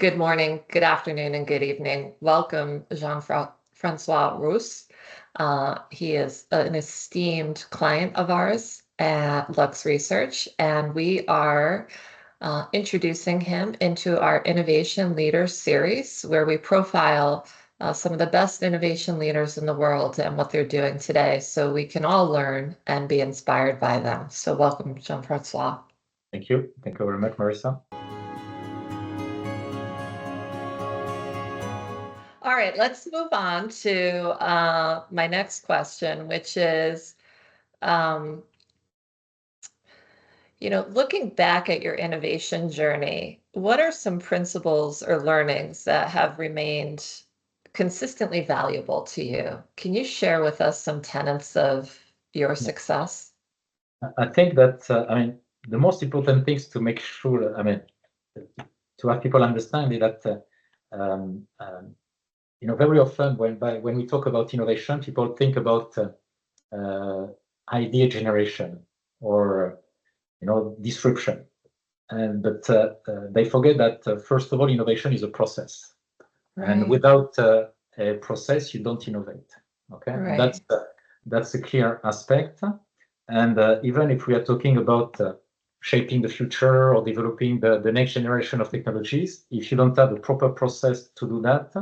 Good morning, good afternoon, and good evening. Welcome, Jean-François Rous. He is an esteemed client of ours at Lux Research, and we are introducing him into our Innovation Leaders series, where we profile some of the best innovation leaders in the world and what they're doing today, so we can all learn and be inspired by them. So welcome, Jean-François. Thank you. Thank you very much, Marisa. All right, let's move on to my next question, which is, looking back at your innovation journey, what are some principles or learnings that have remained consistently valuable to you? Can you share with us some tenets of your success? I think that, the most important things to make sure, to have people understand is that, very often when we talk about innovation, people think about idea generation or, disruption. But they forget that, first of all, innovation is a process. Right. And without a process, you don't innovate. Okay, right. That's a clear aspect. And even if we are talking about shaping the future or developing the next generation of technologies, if you don't have a proper process to do that,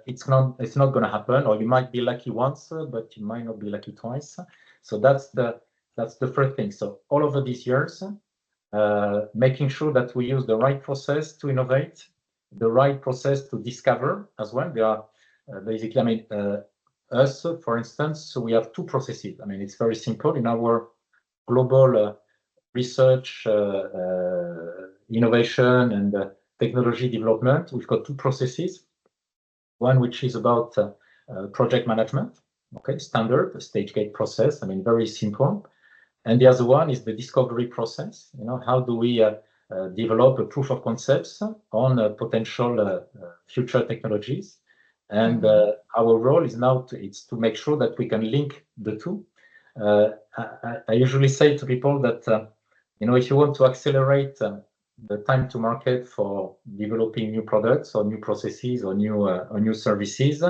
it's not going to happen. Or you might be lucky once, but you might not be lucky twice. So that's the first thing. So all over these years, making sure that we use the right process to innovate, the right process to discover as well. There are basically, us, for instance, so we have two processes. It's very simple. In our global research, innovation, and technology development, we've got two processes. One which is about project management, okay, standard stage gate process. Very simple. And the other one is the discovery process. How do we develop a proof of concepts on potential future technologies? And our role is now to make sure that we can link the two. I usually say to people that if you want to accelerate the time to market for developing new products or new processes or new services,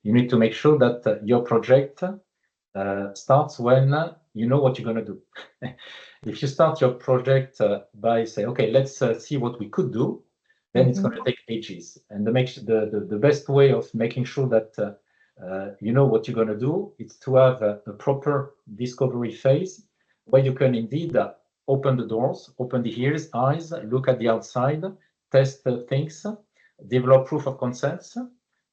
you need to make sure that your project starts when you know what you're going to do. If you start your project by saying, okay, let's see what we could do, then it's going to take ages. And the best way of making sure that you know what you're going to do is to have a proper discovery phase where you can indeed open the doors, open the ears, eyes, look at the outside, test things, develop proof of concepts.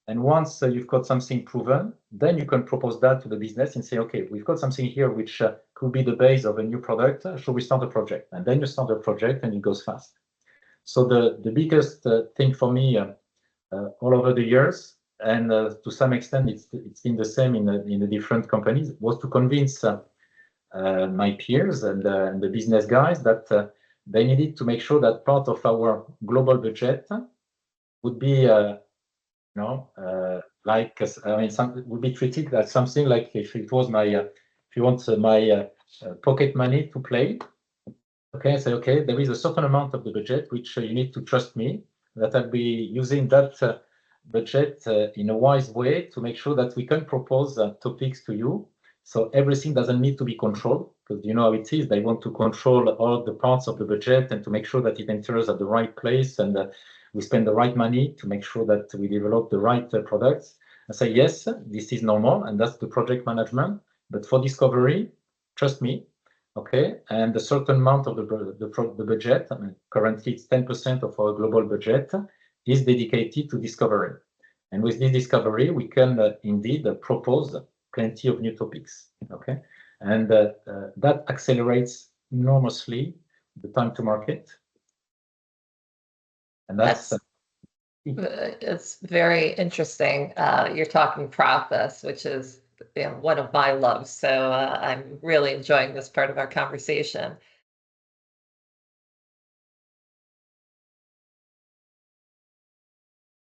And once you've got something proven, then you can propose that to the business and say, okay, we've got something here which could be the base of a new product. Should we start a project? And then you start a project and it goes fast. So the biggest thing for me all over the years, and to some extent it's been the same in the different companies, was to convince my peers and the business guys that they needed to make sure that part of our global budget would be would be treated as something like if it was my pocket money to play. Okay, say, okay, there is a certain amount of the budget which you need to trust me that I'll be using that budget in a wise way to make sure that we can propose topics to you. So everything doesn't need to be controlled, because you know how it is. They want to control all the parts of the budget and to make sure that it enters at the right place and we spend the right money to make sure that we develop the right products. I say, yes, this is normal, and that's the project management. But for discovery, trust me, okay? And a certain amount of the budget, currently it's 10% of our global budget, is dedicated to discovery. And with this discovery, we can indeed propose plenty of new topics, okay? And that accelerates enormously the time to market. And that's it's very interesting. You're talking process, which is one of my loves. So I'm really enjoying this part of our conversation.